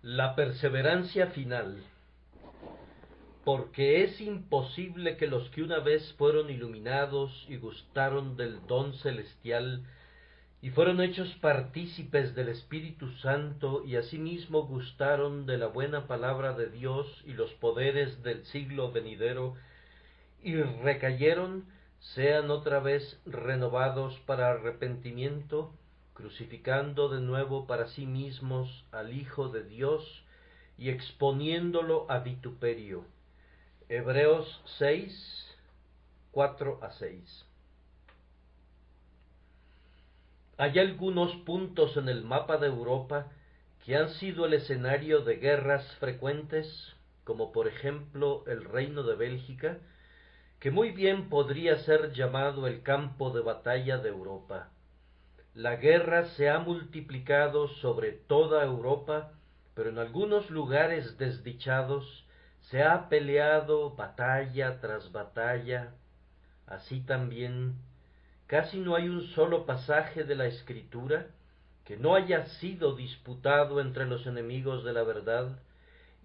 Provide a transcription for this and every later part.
La perseverancia final, porque es imposible que los que una vez fueron iluminados y gustaron del don celestial y fueron hechos partícipes del Espíritu Santo y asimismo gustaron de la buena palabra de Dios y los poderes del siglo venidero y recayeron, sean otra vez renovados para arrepentimiento, crucificando de nuevo para sí mismos al Hijo de Dios y exponiéndolo a vituperio. Hebreos 6, 4 a 6. Hay algunos puntos en el mapa de Europa que han sido el escenario de guerras frecuentes, como por ejemplo el Reino de Bélgica, que muy bien podría ser llamado el campo de batalla de Europa. La guerra se ha multiplicado sobre toda Europa, pero en algunos lugares desdichados se ha peleado batalla tras batalla. Así también, casi no hay un solo pasaje de la Escritura que no haya sido disputado entre los enemigos de la verdad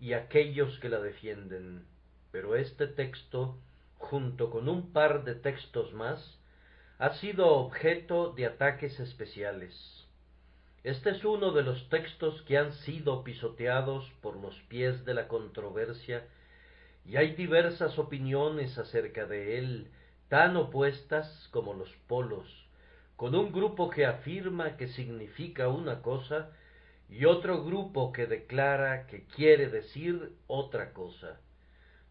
y aquellos que la defienden. Pero este texto, junto con un par de textos más, ha sido objeto de ataques especiales. Este es uno de los textos que han sido pisoteados por los pies de la controversia, y hay diversas opiniones acerca de él, tan opuestas como los polos, con un grupo que afirma que significa una cosa y otro grupo que declara que quiere decir otra cosa.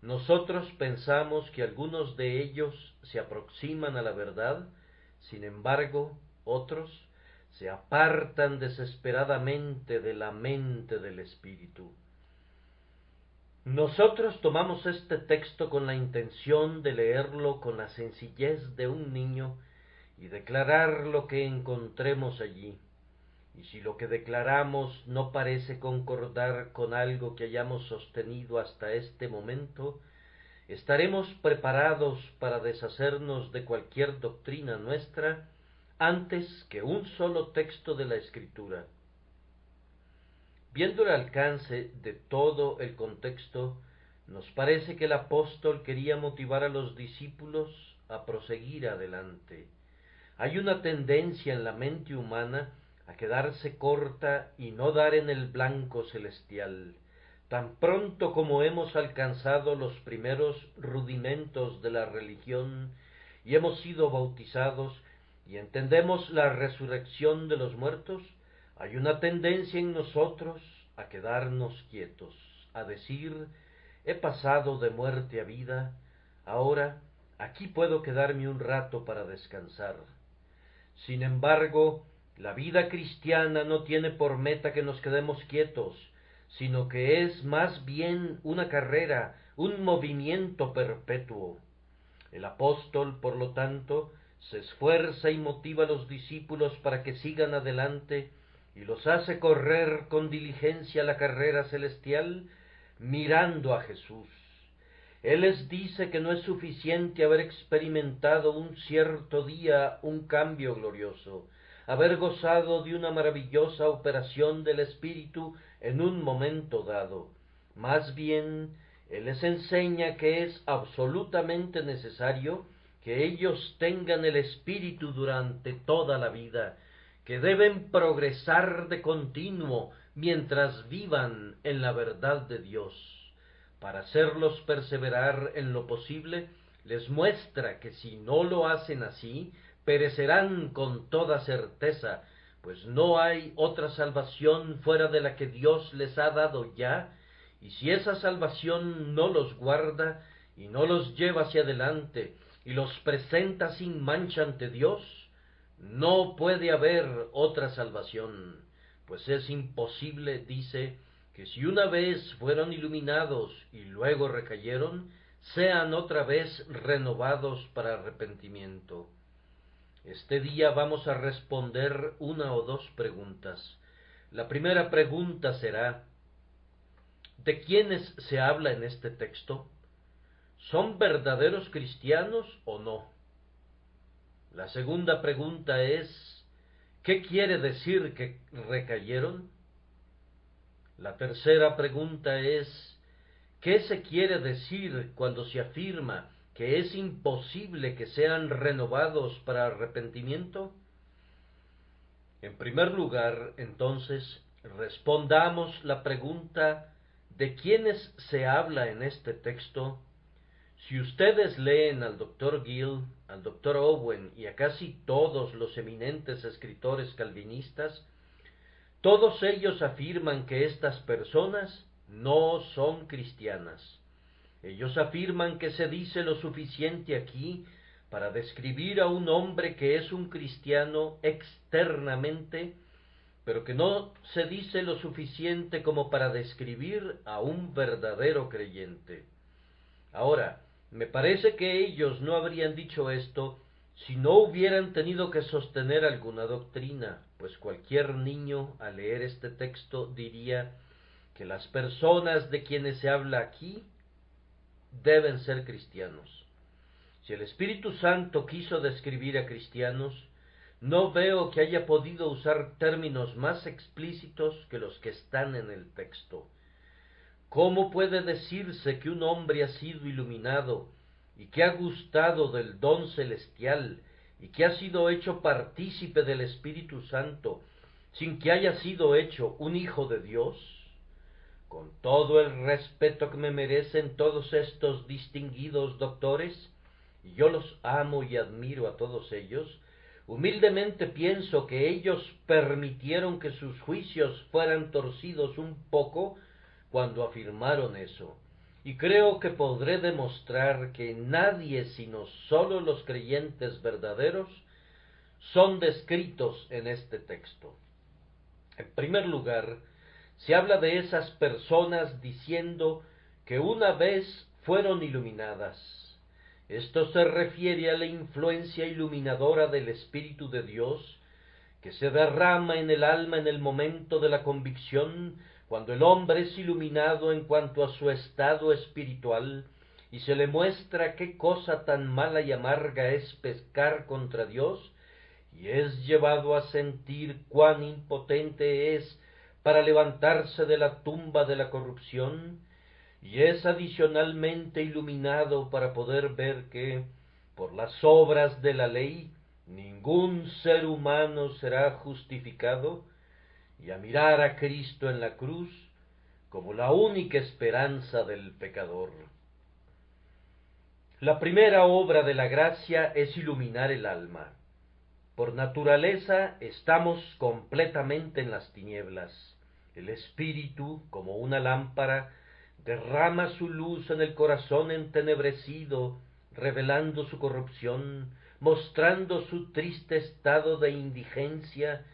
Nosotros pensamos que algunos de ellos se aproximan a la verdad, sin embargo, otros se apartan desesperadamente de la mente del Espíritu. Nosotros tomamos este texto con la intención de leerlo con la sencillez de un niño y declarar lo que encontremos allí. Y si lo que declaramos no parece concordar con algo que hayamos sostenido hasta este momento, estaremos preparados para deshacernos de cualquier doctrina nuestra antes que un solo texto de la Escritura. Viendo el alcance de todo el contexto, nos parece que el apóstol quería motivar a los discípulos a proseguir adelante. Hay una tendencia en la mente humana a quedarse corta y no dar en el blanco celestial. Tan pronto como hemos alcanzado los primeros rudimentos de la religión y hemos sido bautizados y entendemos la resurrección de los muertos, hay una tendencia en nosotros a quedarnos quietos, a decir: he pasado de muerte a vida, ahora aquí puedo quedarme un rato para descansar. Sin embargo, la vida cristiana no tiene por meta que nos quedemos quietos, sino que es más bien una carrera, un movimiento perpetuo. El apóstol, por lo tanto, se esfuerza y motiva a los discípulos para que sigan adelante y los hace correr con diligencia la carrera celestial mirando a Jesús. Él les dice que no es suficiente haber experimentado un cierto día un cambio glorioso, haber gozado de una maravillosa operación del Espíritu en un momento dado. Más bien, Él les enseña que es absolutamente necesario que ellos tengan el Espíritu durante toda la vida, que deben progresar de continuo mientras vivan en la verdad de Dios. Para hacerlos perseverar en lo posible, les muestra que si no lo hacen así, perecerán con toda certeza, pues no hay otra salvación fuera de la que Dios les ha dado ya, y si esa salvación no los guarda y no los lleva hacia adelante y los presenta sin mancha ante Dios, no puede haber otra salvación, pues es imposible, dice, que si una vez fueron iluminados y luego recayeron, sean otra vez renovados para arrepentimiento. Este día vamos a responder una o dos preguntas. La primera pregunta será: ¿de quiénes se habla en este texto? ¿Son verdaderos cristianos o no? La segunda pregunta es: ¿qué quiere decir que recayeron? La tercera pregunta es, ¿qué se quiere decir cuando se afirma que es imposible que sean renovados para arrepentimiento? En primer lugar, entonces, respondamos la pregunta de quiénes se habla en este texto. Si ustedes leen al Dr. Gill, al Dr. Owen y a casi todos los eminentes escritores calvinistas, todos ellos afirman que estas personas no son cristianas. Ellos afirman que se dice lo suficiente aquí para describir a un hombre que es un cristiano externamente, pero que no se dice lo suficiente como para describir a un verdadero creyente. Ahora, me parece que ellos no habrían dicho esto si no hubieran tenido que sostener alguna doctrina, pues cualquier niño al leer este texto diría que las personas de quienes se habla aquí deben ser cristianos. Si el Espíritu Santo quiso describir a cristianos, no veo que haya podido usar términos más explícitos que los que están en el texto. ¿Cómo puede decirse que un hombre ha sido iluminado y que ha gustado del don celestial y que ha sido hecho partícipe del Espíritu Santo sin que haya sido hecho un hijo de Dios? Con todo el respeto que me merecen todos estos distinguidos doctores, y yo los amo y admiro a todos ellos, humildemente pienso que ellos permitieron que sus juicios fueran torcidos un poco cuando afirmaron eso, y creo que podré demostrar que nadie sino sólo los creyentes verdaderos son descritos en este texto. En primer lugar, se habla de esas personas diciendo que una vez fueron iluminadas. Esto se refiere a la influencia iluminadora del Espíritu de Dios que se derrama en el alma en el momento de la convicción, cuando el hombre es iluminado en cuanto a su estado espiritual y se le muestra qué cosa tan mala y amarga es pecar contra Dios, y es llevado a sentir cuán impotente es para levantarse de la tumba de la corrupción, y es adicionalmente iluminado para poder ver que, por las obras de la ley, ningún ser humano será justificado, y a mirar a Cristo en la cruz como la única esperanza del pecador. La primera obra de la gracia es iluminar el alma. Por naturaleza estamos completamente en las tinieblas. El Espíritu, como una lámpara, derrama su luz en el corazón entenebrecido, revelando su corrupción, mostrando su triste estado de indigencia,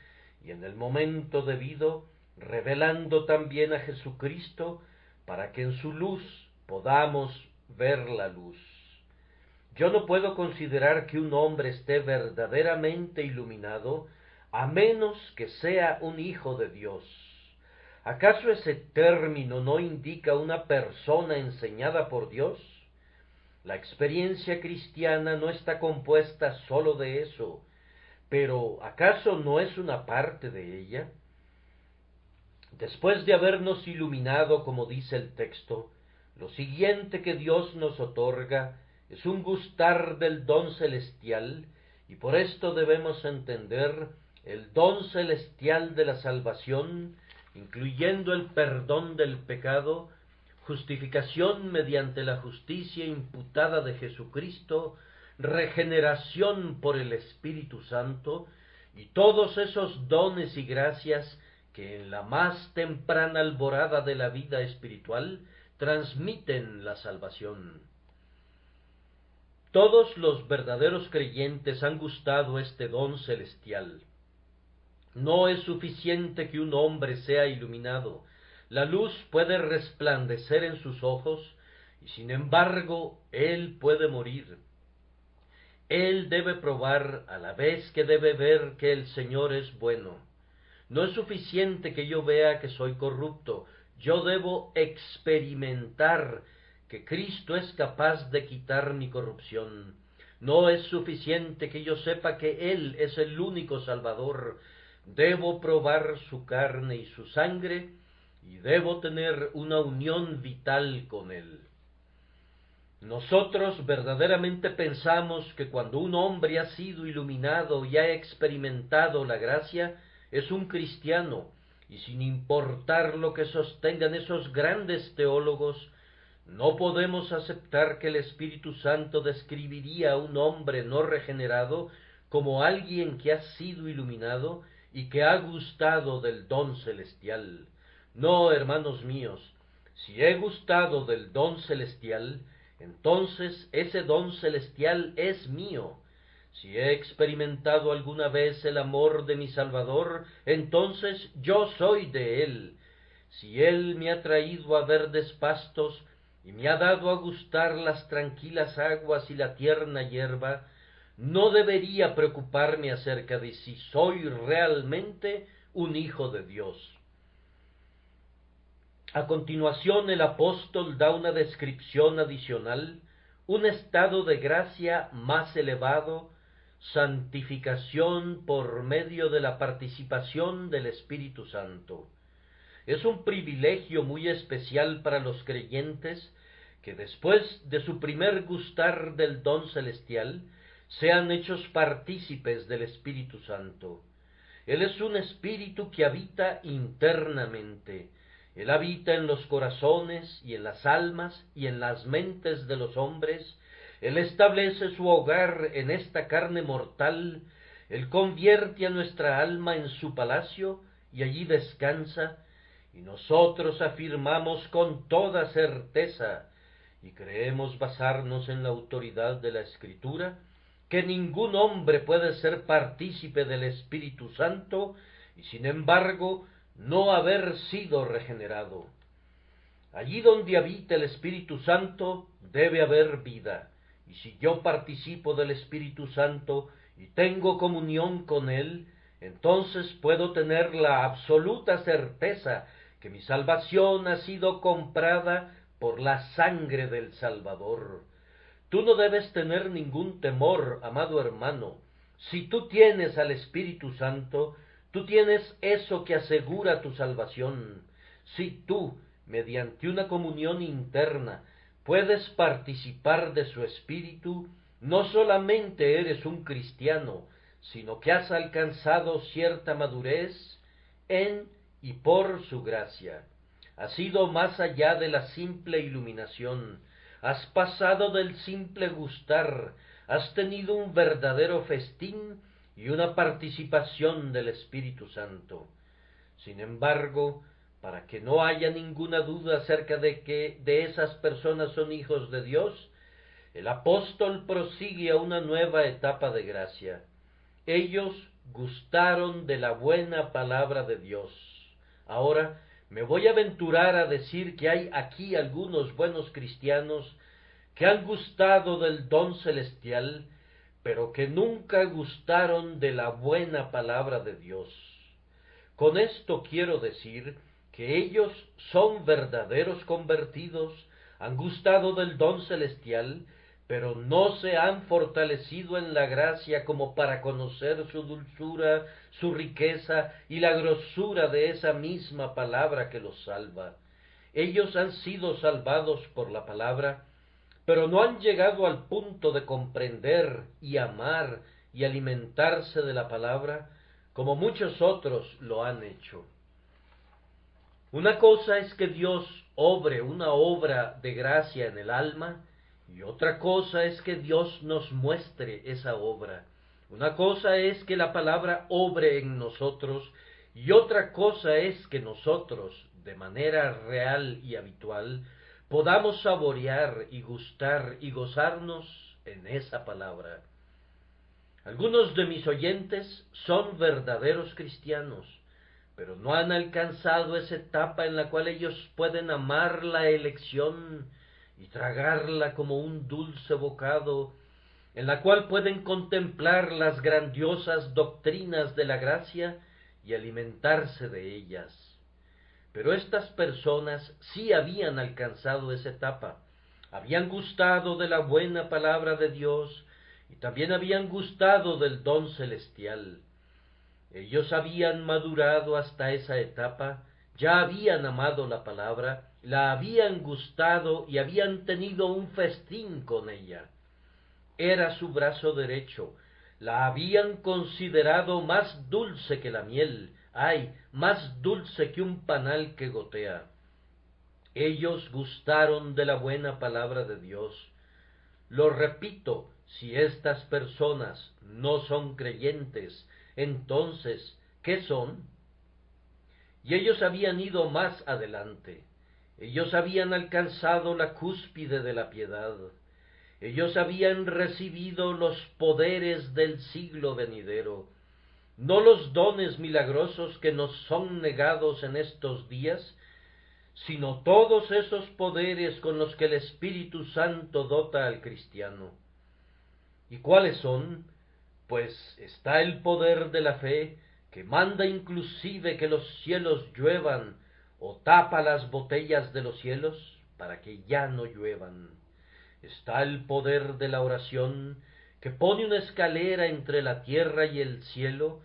y en el momento debido, revelando también a Jesucristo, para que en su luz podamos ver la luz. Yo no puedo considerar que un hombre esté verdaderamente iluminado a menos que sea un hijo de Dios. ¿Acaso ese término no indica una persona enseñada por Dios? La experiencia cristiana no está compuesta sólo de eso, pero ¿acaso no es una parte de ella? Después de habernos iluminado, como dice el texto, lo siguiente que Dios nos otorga es un gustar del don celestial, y por esto debemos entender el don celestial de la salvación, incluyendo el perdón del pecado, justificación mediante la justicia imputada de Jesucristo, regeneración por el Espíritu Santo, y todos esos dones y gracias que en la más temprana alborada de la vida espiritual transmiten la salvación. Todos los verdaderos creyentes han gustado este don celestial. No es suficiente que un hombre sea iluminado. La luz puede resplandecer en sus ojos y sin embargo él puede morir. Él debe probar a la vez que debe ver que el Señor es bueno. No es suficiente que yo vea que soy corrupto. Yo debo experimentar que Cristo es capaz de quitar mi corrupción. No es suficiente que yo sepa que Él es el único Salvador. Debo probar su carne y su sangre y debo tener una unión vital con Él. Nosotros verdaderamente pensamos que cuando un hombre ha sido iluminado y ha experimentado la gracia, es un cristiano, y sin importar lo que sostengan esos grandes teólogos, no podemos aceptar que el Espíritu Santo describiría a un hombre no regenerado como alguien que ha sido iluminado y que ha gustado del don celestial. No, hermanos míos, si he gustado del don celestial, entonces ese don celestial es mío. Si he experimentado alguna vez el amor de mi Salvador, entonces yo soy de Él. Si Él me ha traído a verdes pastos y me ha dado a gustar las tranquilas aguas y la tierna hierba, no debería preocuparme acerca de si soy realmente un hijo de Dios. A continuación el apóstol da una descripción adicional, un estado de gracia más elevado, santificación por medio de la participación del Espíritu Santo. Es un privilegio muy especial para los creyentes que después de su primer gustar del don celestial, sean hechos partícipes del Espíritu Santo. Él es un espíritu que habita internamente. Él habita en los corazones y en las almas y en las mentes de los hombres. Él establece su hogar en esta carne mortal. Él convierte a nuestra alma en su palacio y allí descansa. Y nosotros afirmamos con toda certeza, y creemos basarnos en la autoridad de la Escritura, que ningún hombre puede ser partícipe del Espíritu Santo y sin embargo no haber sido regenerado. Allí donde habita el Espíritu Santo debe haber vida, y si yo participo del Espíritu Santo y tengo comunión con Él, entonces puedo tener la absoluta certeza que mi salvación ha sido comprada por la sangre del Salvador. Tú no debes tener ningún temor, amado hermano. Si tú tienes al Espíritu Santo, tú tienes eso que asegura tu salvación. Si tú, mediante una comunión interna, puedes participar de su Espíritu, no solamente eres un cristiano, sino que has alcanzado cierta madurez en y por su gracia. Has ido más allá de la simple iluminación, has pasado del simple gustar, has tenido un verdadero festín y una participación del Espíritu Santo. Sin embargo, para que no haya ninguna duda acerca de que de esas personas son hijos de Dios, el apóstol prosigue a una nueva etapa de gracia. Ellos gustaron de la buena palabra de Dios. Ahora me voy a aventurar a decir que hay aquí algunos buenos cristianos que han gustado del don celestial, pero que nunca gustaron de la buena palabra de Dios. Con esto quiero decir que ellos son verdaderos convertidos, han gustado del don celestial, pero no se han fortalecido en la gracia como para conocer su dulzura, su riqueza y la grosura de esa misma palabra que los salva. Ellos han sido salvados por la palabra, pero no han llegado al punto de comprender y amar y alimentarse de la palabra como muchos otros lo han hecho. Una cosa es que Dios obre una obra de gracia en el alma, y otra cosa es que Dios nos muestre esa obra. Una cosa es que la palabra obre en nosotros, y otra cosa es que nosotros, de manera real y habitual, podamos saborear y gustar y gozarnos en esa palabra. Algunos de mis oyentes son verdaderos cristianos, pero no han alcanzado esa etapa en la cual ellos pueden amar la elección y tragarla como un dulce bocado, en la cual pueden contemplar las grandiosas doctrinas de la gracia y alimentarse de ellas. Pero estas personas sí habían alcanzado esa etapa, habían gustado de la buena palabra de Dios y también habían gustado del don celestial. Ellos habían madurado hasta esa etapa, ya habían amado la palabra, la habían gustado y habían tenido un festín con ella. Era su brazo derecho, la habían considerado más dulce que la miel, ay, más dulce que un panal que gotea. Ellos gustaron de la buena palabra de Dios. Lo repito, si estas personas no son creyentes, entonces, ¿qué son? Y ellos habían ido más adelante. Ellos habían alcanzado la cúspide de la piedad. Ellos habían recibido los poderes del siglo venidero, no los dones milagrosos que nos son negados en estos días, sino todos esos poderes con los que el Espíritu Santo dota al cristiano. ¿Y cuáles son? Pues está el poder de la fe, que manda inclusive que los cielos lluevan, o tapa las botellas de los cielos para que ya no lluevan. Está el poder de la oración, que pone una escalera entre la tierra y el cielo,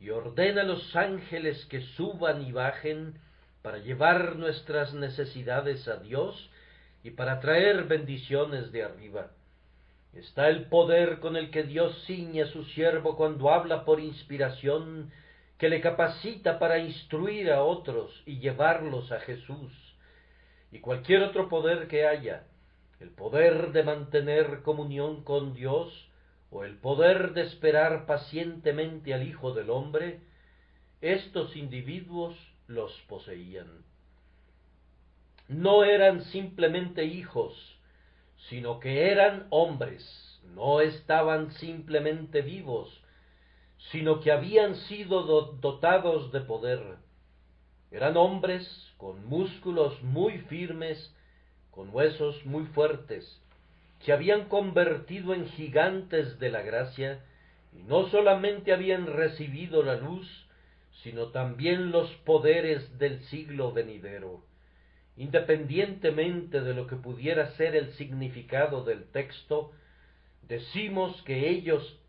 y ordena a los ángeles que suban y bajen para llevar nuestras necesidades a Dios y para traer bendiciones de arriba. Está el poder con el que Dios ciñe a su siervo cuando habla por inspiración, que le capacita para instruir a otros y llevarlos a Jesús. Y cualquier otro poder que haya, el poder de mantener comunión con Dios, o el poder de esperar pacientemente al Hijo del Hombre, estos individuos los poseían. No eran simplemente hijos, sino que eran hombres, no estaban simplemente vivos, sino que habían sido dotados de poder. Eran hombres con músculos muy firmes, con huesos muy fuertes, se habían convertido en gigantes de la gracia, y no solamente habían recibido la luz, sino también los poderes del siglo venidero. Independientemente de lo que pudiera ser el significado del texto, decimos que ellos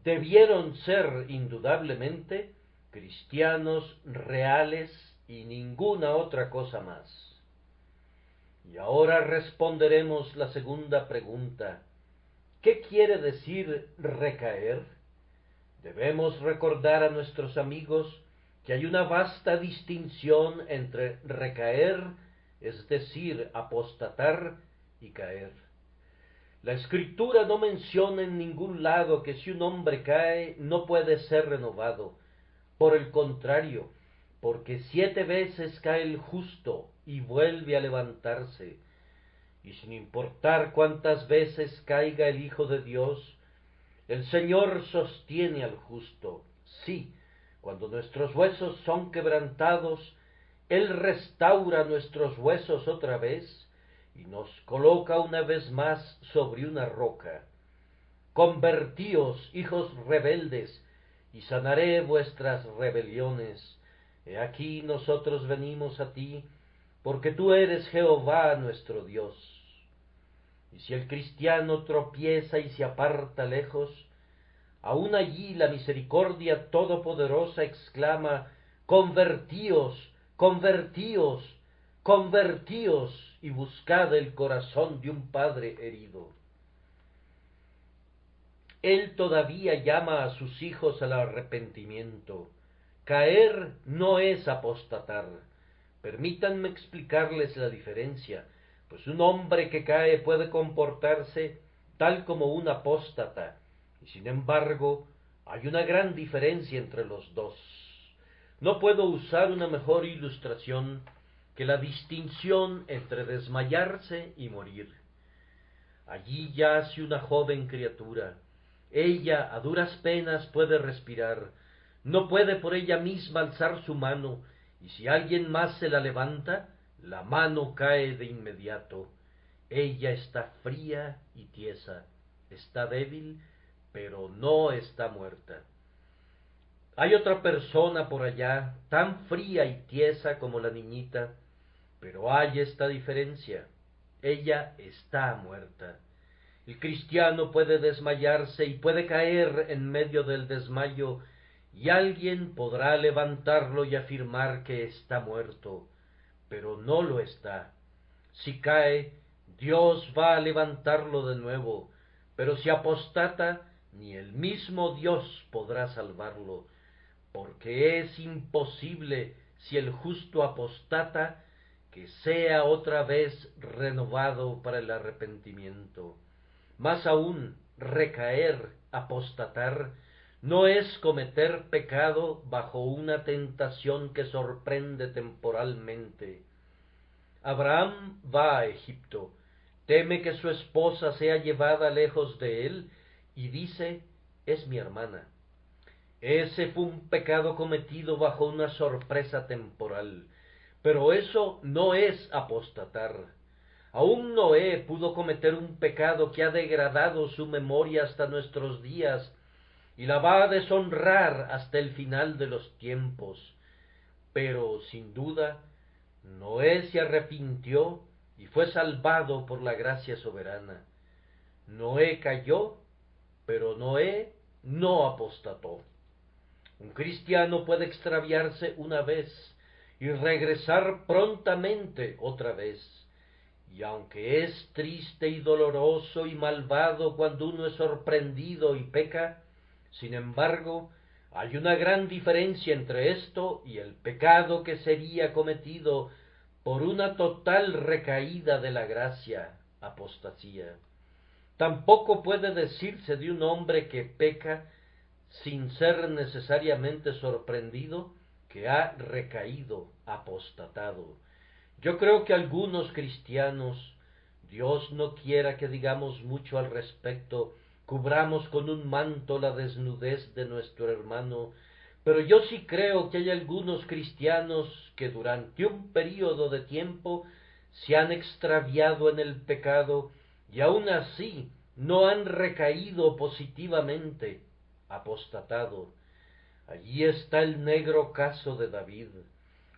debieron ser indudablemente cristianos reales y ninguna otra cosa más. Y ahora responderemos la segunda pregunta. ¿Qué quiere decir recaer? Debemos recordar a nuestros amigos que hay una vasta distinción entre recaer, es decir, apostatar, y caer. La Escritura no menciona en ningún lado que si un hombre cae no puede ser renovado. Por el contrario, porque 7 veces cae el justo y vuelve a levantarse. Y sin importar cuántas veces caiga el Hijo de Dios, el Señor sostiene al justo. Sí, cuando nuestros huesos son quebrantados, Él restaura nuestros huesos otra vez y nos coloca una vez más sobre una roca. Convertíos, hijos rebeldes, y sanaré vuestras rebeliones. He aquí nosotros venimos a ti, porque tú eres Jehová nuestro Dios. Y si el cristiano tropieza y se aparta lejos, aún allí la misericordia todopoderosa exclama: convertíos, convertíos, convertíos, y buscad el corazón de un padre herido. Él todavía llama a sus hijos al arrepentimiento. Caer no es apostatar. Permítanme explicarles la diferencia, pues un hombre que cae puede comportarse tal como un apóstata, y sin embargo hay una gran diferencia entre los dos. No puedo usar una mejor ilustración que la distinción entre desmayarse y morir. Allí yace una joven criatura. Ella a duras penas puede respirar, no puede por ella misma alzar su mano, y si alguien más se la levanta, la mano cae de inmediato. Ella está fría y tiesa, está débil, pero no está muerta. Hay otra persona por allá, tan fría y tiesa como la niñita, pero hay esta diferencia: ella está muerta. El cristiano puede desmayarse y puede caer en medio del desmayo, y alguien podrá levantarlo y afirmar que está muerto, pero no lo está. Si cae, Dios va a levantarlo de nuevo, pero si apostata, ni el mismo Dios podrá salvarlo, porque es imposible, si el justo apostata, que sea otra vez renovado para el arrepentimiento. Más aún, recaer, apostatar, no es cometer pecado bajo una tentación que sorprende temporalmente. Abraham va a Egipto, teme que su esposa sea llevada lejos de él, y dice, es mi hermana. Ese fue un pecado cometido bajo una sorpresa temporal, pero eso no es apostatar. Aún Noé pudo cometer un pecado que ha degradado su memoria hasta nuestros días y la va a deshonrar hasta el final de los tiempos. Pero, sin duda, Noé se arrepintió y fue salvado por la gracia soberana. Noé cayó, pero Noé no apostató. Un cristiano puede extraviarse una vez y regresar prontamente otra vez. Y aunque es triste y doloroso y malvado cuando uno es sorprendido y peca, sin embargo, hay una gran diferencia entre esto y el pecado que sería cometido por una total recaída de la gracia, apostasía. Tampoco puede decirse de un hombre que peca sin ser necesariamente sorprendido que ha recaído, apostatado. Yo creo que algunos cristianos, Dios no quiera que digamos mucho al respecto, cubramos con un manto la desnudez de nuestro hermano, pero yo sí creo que hay algunos cristianos que durante un período de tiempo se han extraviado en el pecado y aun así no han recaído positivamente, apostatado. Allí está el negro caso de David,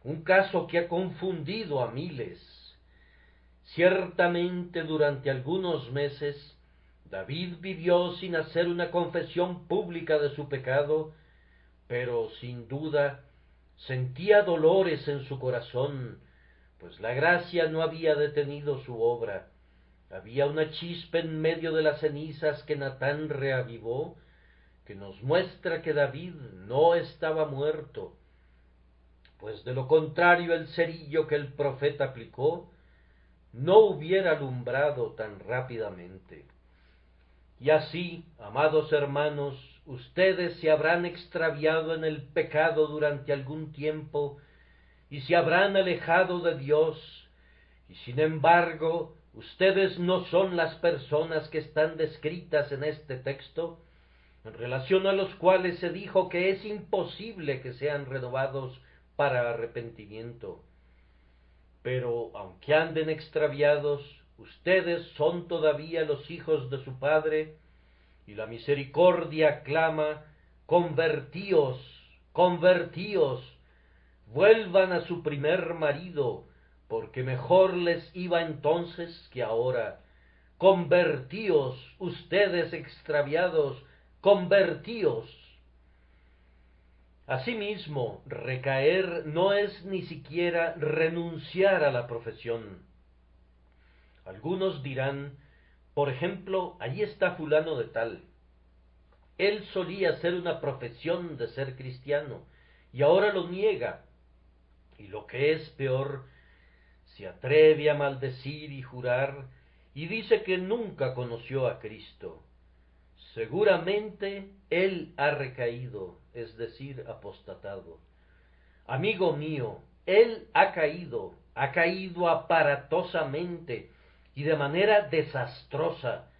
un caso que ha confundido a miles. Ciertamente durante algunos meses David vivió sin hacer una confesión pública de su pecado, pero sin duda sentía dolores en su corazón, pues la gracia no había detenido su obra. Había una chispa en medio de las cenizas que Natán reavivó, que nos muestra que David no estaba muerto, pues de lo contrario el cerillo que el profeta aplicó no hubiera alumbrado tan rápidamente. Y así, amados hermanos, ustedes se habrán extraviado en el pecado durante algún tiempo y se habrán alejado de Dios, y sin embargo, ustedes no son las personas que están descritas en este texto, en relación a los cuales se dijo que es imposible que sean renovados para arrepentimiento. Pero aunque anden extraviados, ustedes son todavía los hijos de su Padre, y la misericordia clama, convertíos, convertíos, vuelvan a su primer marido, porque mejor les iba entonces que ahora. Convertíos, ustedes extraviados, convertíos. Asimismo, recaer no es ni siquiera renunciar a la profesión. Algunos dirán, por ejemplo, allí está fulano de tal. Él solía hacer una profesión de ser cristiano y ahora lo niega. Y lo que es peor, se atreve a maldecir y jurar y dice que nunca conoció a Cristo. Seguramente él ha recaído, es decir, apostatado. Amigo mío, él ha caído aparatosamente y de manera desastrosa.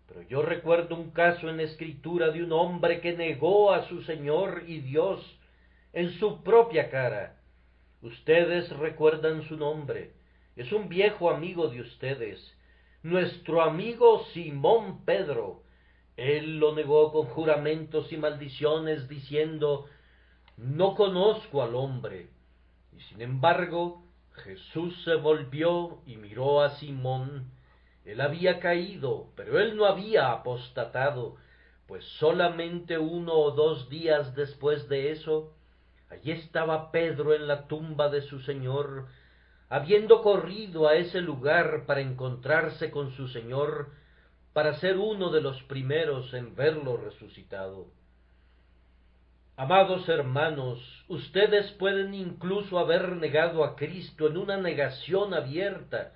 Pero yo recuerdo un caso en la Escritura de un hombre que negó a su Señor y Dios en su propia cara. Ustedes recuerdan su nombre, es un viejo amigo de ustedes, nuestro amigo Simón Pedro. Él lo negó con juramentos y maldiciones, diciendo, no conozco al hombre. Y sin embargo, Jesús se volvió y miró a Simón. Él había caído, pero él no había apostatado, pues solamente 1 o 2 días después de eso, allí estaba Pedro en la tumba de su Señor, habiendo corrido a ese lugar para encontrarse con su Señor, para ser uno de los primeros en verlo resucitado. Amados hermanos, ustedes pueden incluso haber negado a Cristo en una negación abierta,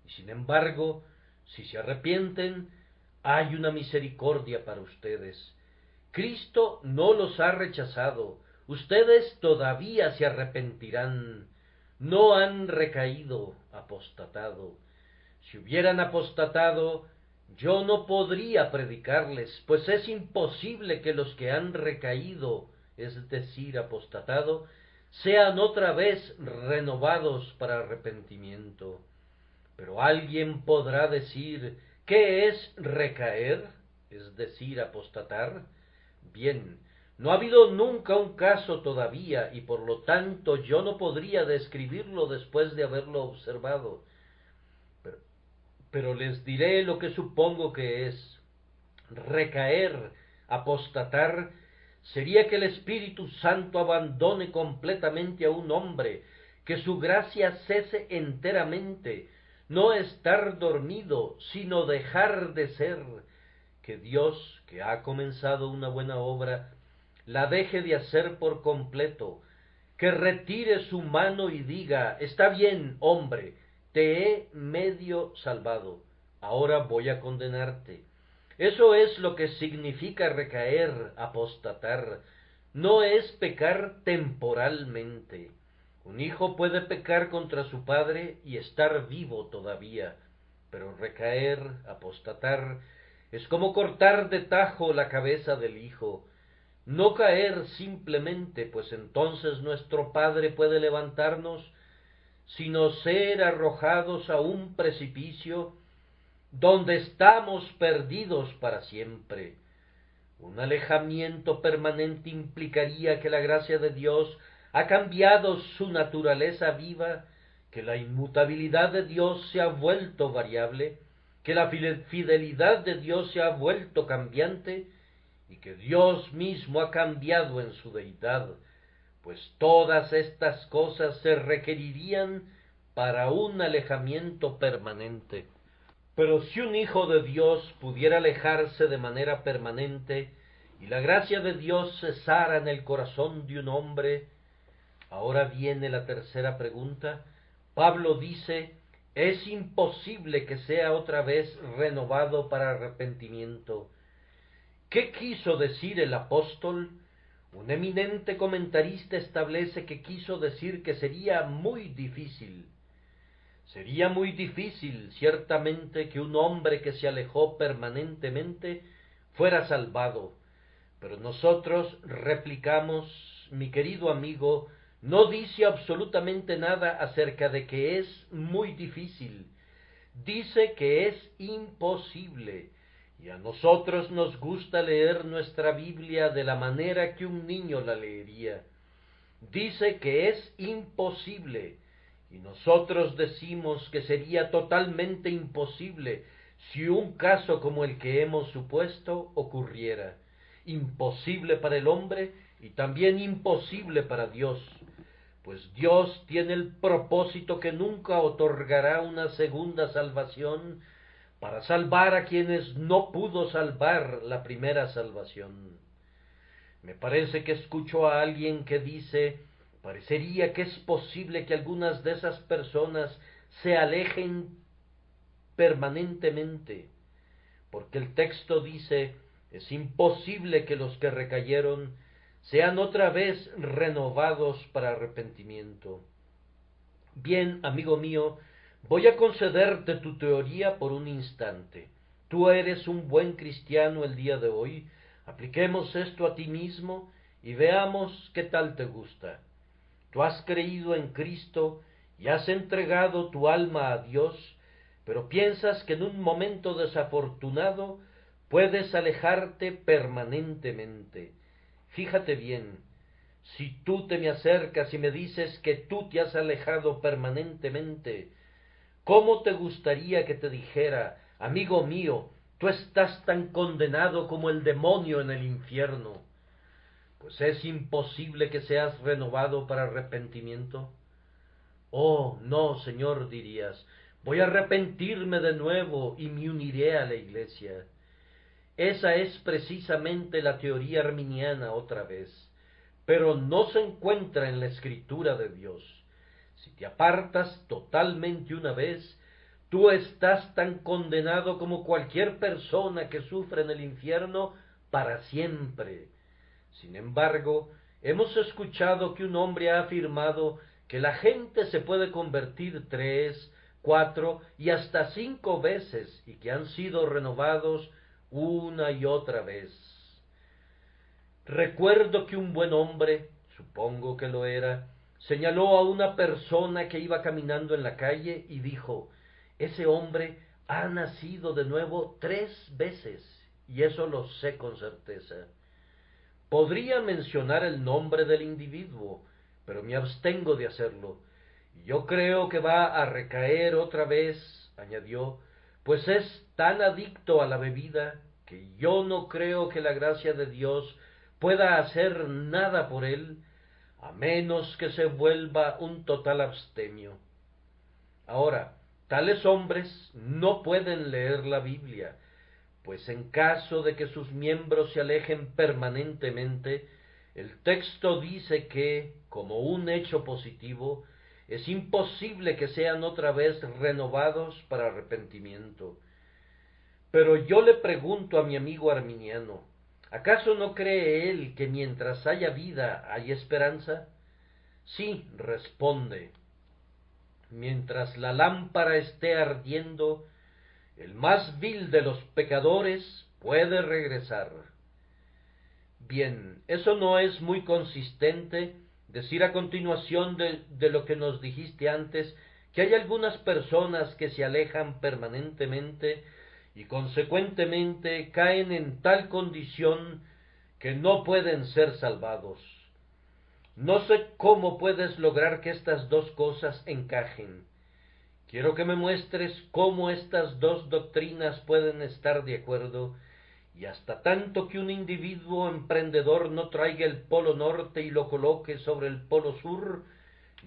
y sin embargo, si se arrepienten, hay una misericordia para ustedes. Cristo no los ha rechazado, ustedes todavía se arrepentirán, no han recaído, apostatado. Si hubieran apostatado, yo no podría predicarles, pues es imposible que los que han recaído, es decir, apostatado, sean otra vez renovados para arrepentimiento. Pero alguien podrá decir, ¿qué es recaer? Es decir, apostatar. Bien, no ha habido nunca un caso todavía, y por lo tanto yo no podría describirlo después de haberlo observado. Pero les diré lo que supongo que es. Recaer, apostatar, sería que el Espíritu Santo abandone completamente a un hombre, que su gracia cese enteramente, no estar dormido, sino dejar de ser, que Dios, que ha comenzado una buena obra, la deje de hacer por completo, que retire su mano y diga, está bien, hombre, te he medio salvado, ahora voy a condenarte. Eso es lo que significa recaer, apostatar. No es pecar temporalmente. Un hijo puede pecar contra su padre y estar vivo todavía, pero recaer, apostatar, es como cortar de tajo la cabeza del hijo. No caer simplemente, pues entonces nuestro Padre puede levantarnos, sino ser arrojados a un precipicio donde estamos perdidos para siempre. Un alejamiento permanente implicaría que la gracia de Dios ha cambiado su naturaleza viva, que la inmutabilidad de Dios se ha vuelto variable, que la fidelidad de Dios se ha vuelto cambiante, y que Dios mismo ha cambiado en su deidad, pues todas estas cosas se requerirían para un alejamiento permanente. Pero si un hijo de Dios pudiera alejarse de manera permanente y la gracia de Dios cesara en el corazón de un hombre, ahora viene la tercera pregunta. Pablo dice, es imposible que sea otra vez renovado para arrepentimiento. ¿Qué quiso decir el apóstol? Un eminente comentarista establece que quiso decir que sería muy difícil. Sería muy difícil, ciertamente, que un hombre que se alejó permanentemente fuera salvado. Pero nosotros replicamos, mi querido amigo, no dice absolutamente nada acerca de que es muy difícil. Dice que es imposible. Y a nosotros nos gusta leer nuestra Biblia de la manera que un niño la leería. Dice que es imposible. Y nosotros decimos que sería totalmente imposible si un caso como el que hemos supuesto ocurriera. Imposible para el hombre y también imposible para Dios, pues Dios tiene el propósito que nunca otorgará una segunda salvación para salvar a quienes no pudo salvar la primera salvación. Me parece que escucho a alguien que dice, parecería que es posible que algunas de esas personas se alejen permanentemente, porque el texto dice, es imposible que los que recayeron sean otra vez renovados para arrepentimiento. Bien, amigo mío, voy a concederte tu teoría por un instante. Tú eres un buen cristiano el día de hoy. Apliquemos esto a ti mismo y veamos qué tal te gusta. Tú has creído en Cristo y has entregado tu alma a Dios, pero piensas que en un momento desafortunado puedes alejarte permanentemente. Fíjate bien, si tú te me acercas y me dices que tú te has alejado permanentemente, ¿cómo te gustaría que te dijera, amigo mío, tú estás tan condenado como el demonio en el infierno, pues es imposible que seas renovado para arrepentimiento. Oh, no, Señor, dirías, voy a arrepentirme de nuevo y me uniré a la iglesia. Esa es precisamente la teoría arminiana otra vez, pero no se encuentra en la Escritura de Dios. Si te apartas totalmente una vez, tú estás tan condenado como cualquier persona que sufre en el infierno para siempre. Sin embargo, hemos escuchado que un hombre ha afirmado que la gente se puede convertir 3, 4 y hasta 5 veces y que han sido renovados una y otra vez. Recuerdo que un buen hombre, supongo que lo era, señaló a una persona que iba caminando en la calle y dijo, ese hombre ha nacido de nuevo 3 veces, y eso lo sé con certeza. Podría mencionar el nombre del individuo, pero me abstengo de hacerlo. Yo creo que va a recaer otra vez, añadió, pues es tan adicto a la bebida que yo no creo que la gracia de Dios pueda hacer nada por él, a menos que se vuelva un total abstemio. Ahora, tales hombres no pueden leer la Biblia, pues en caso de que sus miembros se alejen permanentemente, el texto dice que, como un hecho positivo, es imposible que sean otra vez renovados para arrepentimiento. Pero yo le pregunto a mi amigo arminiano, ¿acaso no cree él que mientras haya vida hay esperanza? Sí, responde, mientras la lámpara esté ardiendo, el más vil de los pecadores puede regresar. Bien, eso no es muy consistente decir a continuación de lo que nos dijiste antes, que hay algunas personas que se alejan permanentemente y consecuentemente caen en tal condición que no pueden ser salvados. No sé cómo puedes lograr que estas dos cosas encajen. Quiero que me muestres cómo estas dos doctrinas pueden estar de acuerdo, y hasta tanto que un individuo emprendedor no traiga el polo norte y lo coloque sobre el polo sur,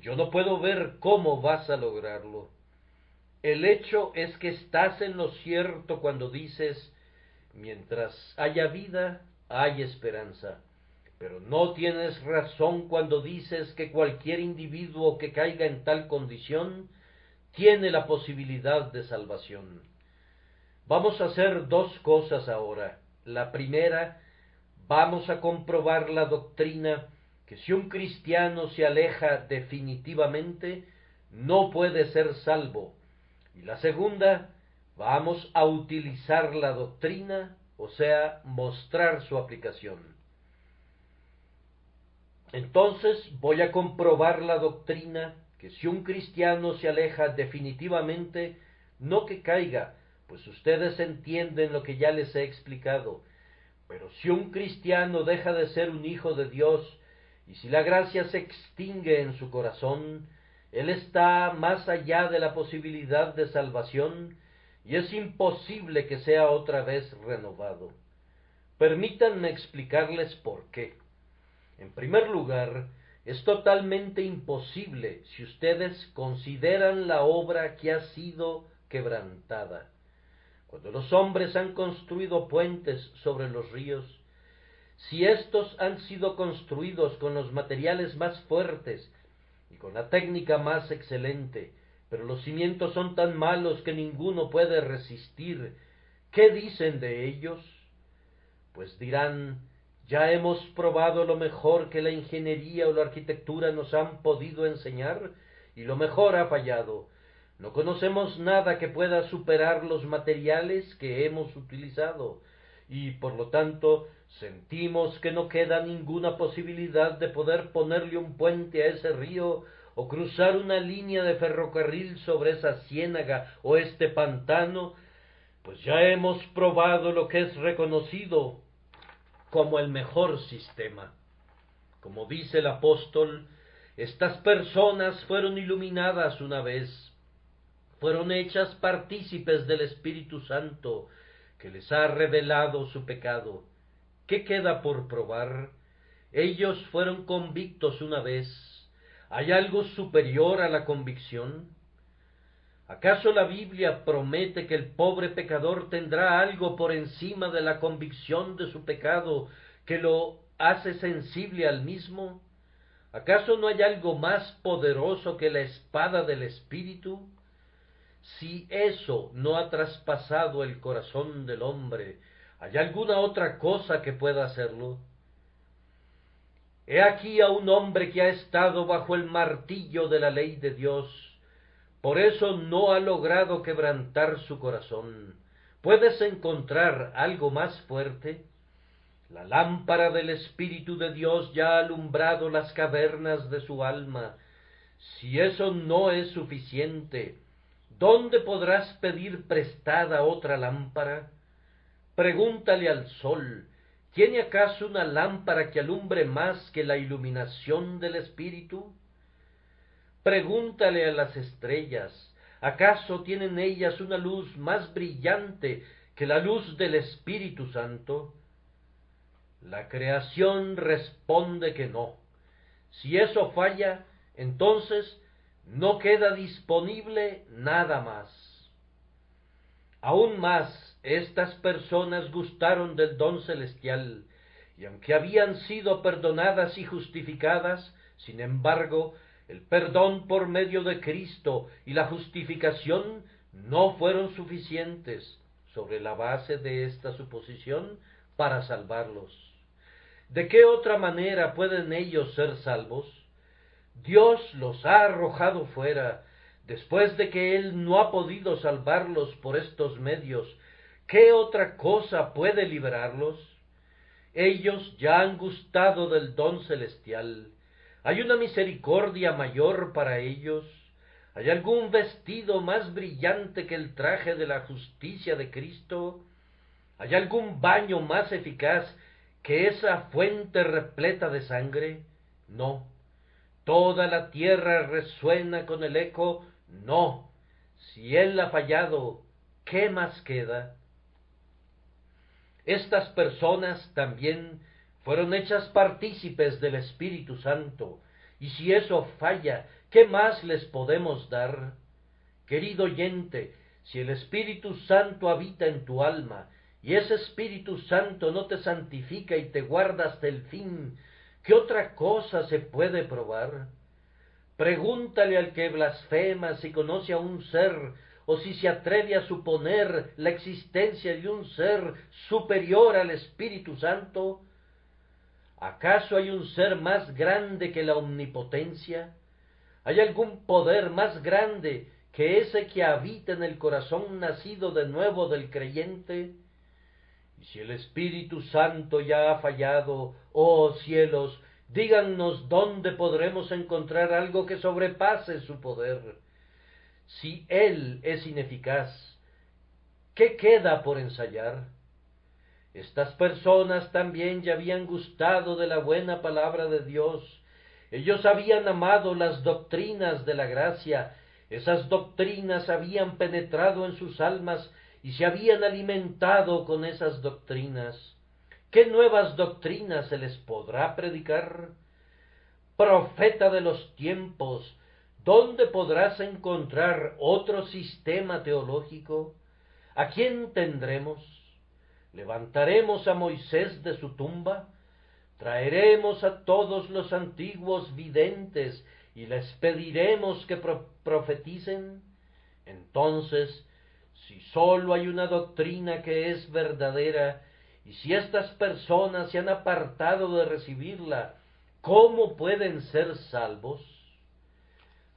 yo no puedo ver cómo vas a lograrlo. El hecho es que estás en lo cierto cuando dices, mientras haya vida, hay esperanza. Pero no tienes razón cuando dices que cualquier individuo que caiga en tal condición tiene la posibilidad de salvación. Vamos a hacer dos cosas ahora. La primera, vamos a comprobar la doctrina que si un cristiano se aleja definitivamente, no puede ser salvo. Y la segunda, vamos a utilizar la doctrina, o sea, mostrar su aplicación. Entonces voy a comprobar la doctrina que si un cristiano se aleja definitivamente, no que caiga, pues ustedes entienden lo que ya les he explicado, pero si un cristiano deja de ser un hijo de Dios, y si la gracia se extingue en su corazón, él está más allá de la posibilidad de salvación, y es imposible que sea otra vez renovado. Permítanme explicarles por qué. En primer lugar, es totalmente imposible si ustedes consideran la obra que ha sido quebrantada. Cuando los hombres han construido puentes sobre los ríos, si éstos han sido construidos con los materiales más fuertes y con la técnica más excelente, pero los cimientos son tan malos que ninguno puede resistir, ¿qué dicen de ellos? Pues dirán, ya hemos probado lo mejor que la ingeniería o la arquitectura nos han podido enseñar, y lo mejor ha fallado. No conocemos nada que pueda superar los materiales que hemos utilizado, y por lo tanto sentimos que no queda ninguna posibilidad de poder ponerle un puente a ese río o cruzar una línea de ferrocarril sobre esa ciénaga o este pantano, pues ya hemos probado lo que es reconocido como el mejor sistema. Como dice el apóstol, estas personas fueron iluminadas una vez, fueron hechas partícipes del Espíritu Santo, que les ha revelado su pecado. ¿Qué queda por probar? Ellos fueron convictos una vez. ¿Hay algo superior a la convicción? ¿Acaso la Biblia promete que el pobre pecador tendrá algo por encima de la convicción de su pecado que lo hace sensible al mismo? ¿Acaso no hay algo más poderoso que la espada del Espíritu? Si eso no ha traspasado el corazón del hombre, ¿hay alguna otra cosa que pueda hacerlo? He aquí a un hombre que ha estado bajo el martillo de la ley de Dios, por eso no ha logrado quebrantar su corazón. ¿Puedes encontrar algo más fuerte? La lámpara del Espíritu de Dios ya ha alumbrado las cavernas de su alma. Si eso no es suficiente, ¿dónde podrás pedir prestada otra lámpara? Pregúntale al sol, ¿tiene acaso una lámpara que alumbre más que la iluminación del Espíritu? Pregúntale a las estrellas, ¿acaso tienen ellas una luz más brillante que la luz del Espíritu Santo? La creación responde que no. Si eso falla, entonces no queda disponible nada más. Aún más, estas personas gustaron del don celestial, y aunque habían sido perdonadas y justificadas, sin embargo, el perdón por medio de Cristo y la justificación no fueron suficientes, sobre la base de esta suposición, para salvarlos. ¿De qué otra manera pueden ellos ser salvos? Dios los ha arrojado fuera, después de que Él no ha podido salvarlos por estos medios. ¿Qué otra cosa puede liberarlos? Ellos ya han gustado del don celestial. ¿Hay una misericordia mayor para ellos? ¿Hay algún vestido más brillante que el traje de la justicia de Cristo? ¿Hay algún baño más eficaz que esa fuente repleta de sangre? No. Toda la tierra resuena con el eco, no. Si Él ha fallado, ¿qué más queda? Estas personas también fueron hechas partícipes del Espíritu Santo, y si eso falla, ¿qué más les podemos dar? Querido oyente, si el Espíritu Santo habita en tu alma, y ese Espíritu Santo no te santifica y te guarda hasta el fin, ¿qué otra cosa se puede probar? Pregúntale al que blasfema si conoce a un ser, o si se atreve a suponer la existencia de un ser superior al Espíritu Santo. ¿Acaso hay un ser más grande que la omnipotencia? ¿Hay algún poder más grande que ese que habita en el corazón nacido de nuevo del creyente? Y si el Espíritu Santo ya ha fallado, oh cielos, dígannos dónde podremos encontrar algo que sobrepase su poder. Si Él es ineficaz, ¿qué queda por ensayar? Estas personas también ya habían gustado de la buena palabra de Dios. Ellos habían amado las doctrinas de la gracia. Esas doctrinas habían penetrado en sus almas y se habían alimentado con esas doctrinas. ¿Qué nuevas doctrinas se les podrá predicar? Profeta de los tiempos, ¿dónde podrás encontrar otro sistema teológico? ¿A quién tendremos? ¿Levantaremos a Moisés de su tumba? ¿Traeremos a todos los antiguos videntes y les pediremos que profeticen? Entonces, si sólo hay una doctrina que es verdadera, y si estas personas se han apartado de recibirla, ¿cómo pueden ser salvos?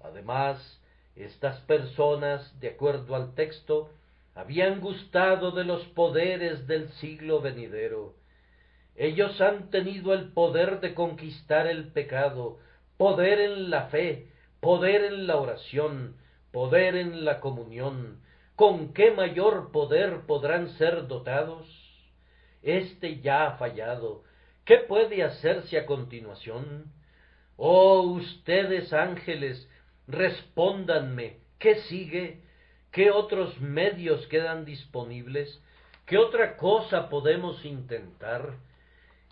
Además, estas personas, de acuerdo al texto, habían gustado de los poderes del siglo venidero. Ellos han tenido el poder de conquistar el pecado, poder en la fe, poder en la oración, poder en la comunión. ¿Con qué mayor poder podrán ser dotados? Este ya ha fallado. ¿Qué puede hacerse a continuación? Oh, ustedes ángeles, respóndanme, ¿qué sigue? ¿Qué otros medios quedan disponibles? ¿Qué otra cosa podemos intentar?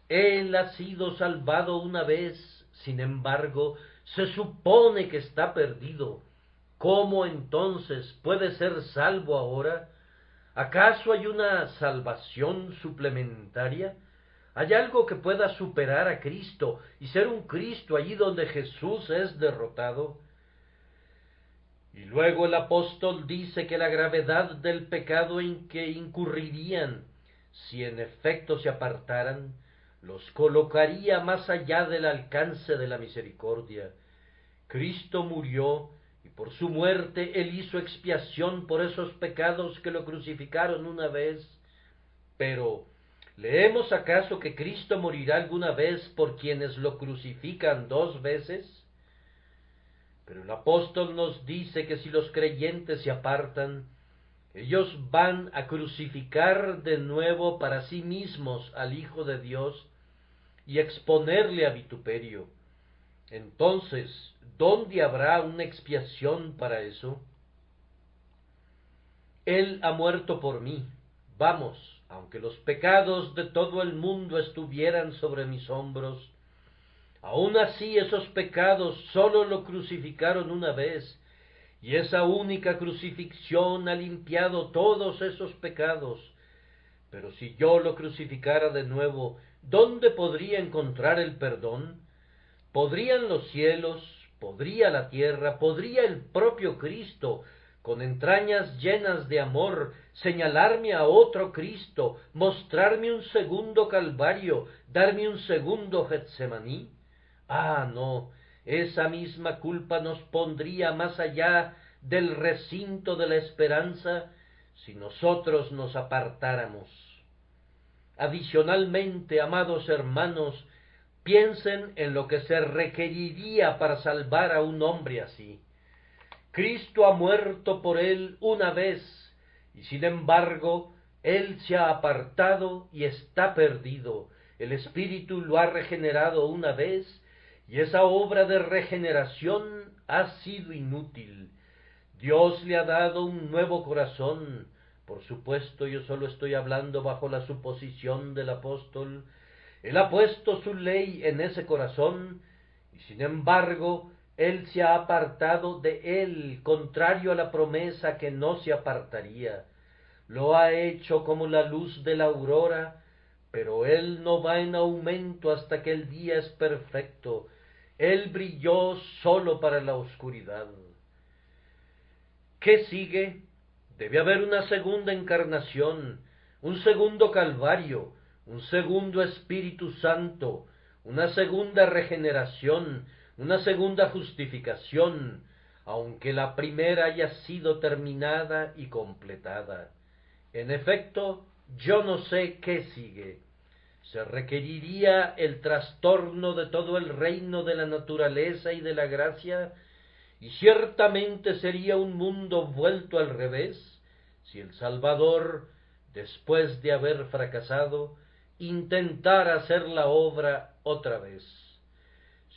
Él ha sido salvado una vez, sin embargo, se supone que está perdido. ¿Cómo entonces puede ser salvo ahora? ¿Acaso hay una salvación suplementaria? ¿Hay algo que pueda superar a Cristo y ser un Cristo allí donde Jesús es derrotado? Y luego el apóstol dice que la gravedad del pecado en que incurrirían, si en efecto se apartaran, los colocaría más allá del alcance de la misericordia. Cristo murió, y por su muerte él hizo expiación por esos pecados que lo crucificaron una vez. Pero, ¿leemos acaso que Cristo morirá alguna vez por quienes lo crucifican dos veces? Pero el apóstol nos dice que si los creyentes se apartan, ellos van a crucificar de nuevo para sí mismos al Hijo de Dios y exponerle a vituperio. Entonces, ¿dónde habrá una expiación para eso? Él ha muerto por mí. Vamos, aunque los pecados de todo el mundo estuvieran sobre mis hombros, aún así esos pecados sólo lo crucificaron una vez, y esa única crucifixión ha limpiado todos esos pecados. Pero si yo lo crucificara de nuevo, ¿dónde podría encontrar el perdón? ¿Podrían los cielos, podría la tierra, podría el propio Cristo, con entrañas llenas de amor, señalarme a otro Cristo, mostrarme un segundo Calvario, darme un segundo Getsemaní? Ah, no, esa misma culpa nos pondría más allá del recinto de la esperanza si nosotros nos apartáramos. Adicionalmente, amados hermanos, piensen en lo que se requeriría para salvar a un hombre así. Cristo ha muerto por él una vez, y sin embargo, él se ha apartado y está perdido. El Espíritu lo ha regenerado una vez, y esa obra de regeneración ha sido inútil. Dios le ha dado un nuevo corazón. Por supuesto, yo solo estoy hablando bajo la suposición del apóstol. Él ha puesto su ley en ese corazón, y sin embargo, él se ha apartado de él, contrario a la promesa que no se apartaría. Lo ha hecho como la luz de la aurora, pero él no va en aumento hasta que el día es perfecto. Él brilló solo para la oscuridad. ¿Qué sigue? Debe haber una segunda encarnación, un segundo Calvario, un segundo Espíritu Santo, una segunda regeneración, una segunda justificación, aunque la primera haya sido terminada y completada. En efecto, yo no sé qué sigue. Se requeriría el trastorno de todo el reino de la naturaleza y de la gracia, y ciertamente sería un mundo vuelto al revés, si el Salvador, después de haber fracasado, intentara hacer la obra otra vez.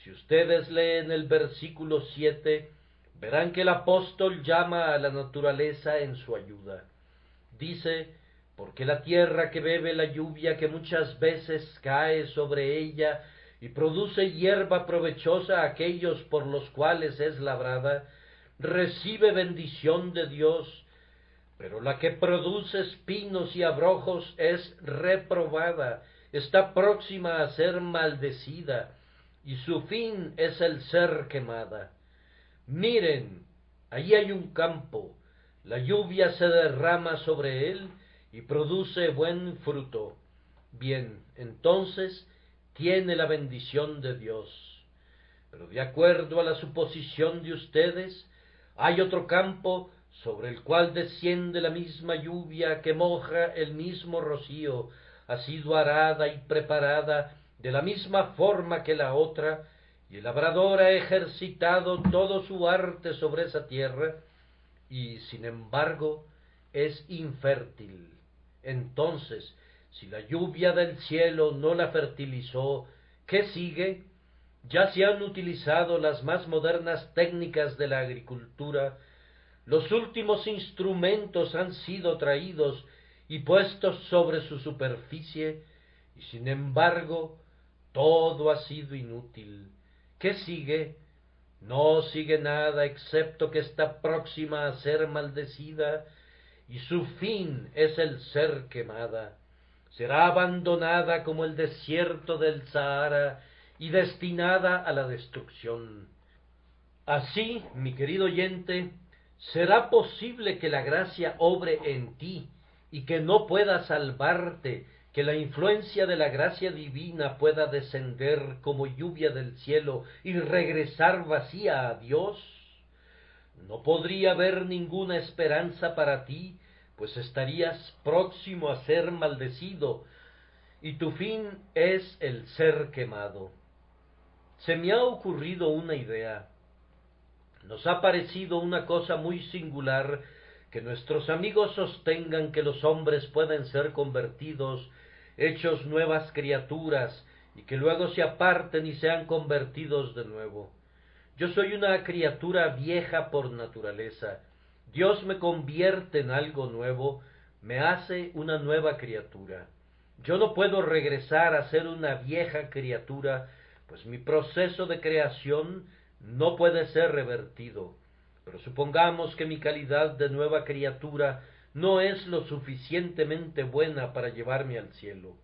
Si ustedes leen el versículo 7, verán que el apóstol llama a la naturaleza en su ayuda. Dice, porque la tierra que bebe la lluvia que muchas veces cae sobre ella y produce hierba provechosa a aquellos por los cuales es labrada, recibe bendición de Dios, pero la que produce espinos y abrojos es reprobada, está próxima a ser maldecida, y su fin es el ser quemada. Miren, allí hay un campo, la lluvia se derrama sobre él y produce buen fruto. Bien, entonces tiene la bendición de Dios. Pero de acuerdo a la suposición de ustedes, hay otro campo sobre el cual desciende la misma lluvia que moja el mismo rocío, ha sido arada y preparada de la misma forma que la otra, y el labrador ha ejercitado todo su arte sobre esa tierra, y sin embargo es infértil. Entonces, si la lluvia del cielo no la fertilizó, ¿qué sigue? Ya se han utilizado las más modernas técnicas de la agricultura, los últimos instrumentos han sido traídos, y puestos sobre su superficie, y sin embargo todo ha sido inútil. ¿Qué sigue? No sigue nada excepto que está próxima a ser maldecida, y su fin es el ser quemada. Será abandonada como el desierto del Sahara y destinada a la destrucción. Así, mi querido oyente, será posible que la gracia obre en ti y que no pueda salvarte, que la influencia de la gracia divina pueda descender como lluvia del cielo y regresar vacía a Dios. No podría haber ninguna esperanza para ti, pues estarías próximo a ser maldecido, y tu fin es el ser quemado. Se me ha ocurrido una idea. Nos ha parecido una cosa muy singular que nuestros amigos sostengan que los hombres pueden ser convertidos, hechos nuevas criaturas, y que luego se aparten y sean convertidos de nuevo. Yo soy una criatura vieja por naturaleza. Dios me convierte en algo nuevo, me hace una nueva criatura. Yo no puedo regresar a ser una vieja criatura, pues mi proceso de creación no puede ser revertido. Pero supongamos que mi calidad de nueva criatura no es lo suficientemente buena para llevarme al cielo.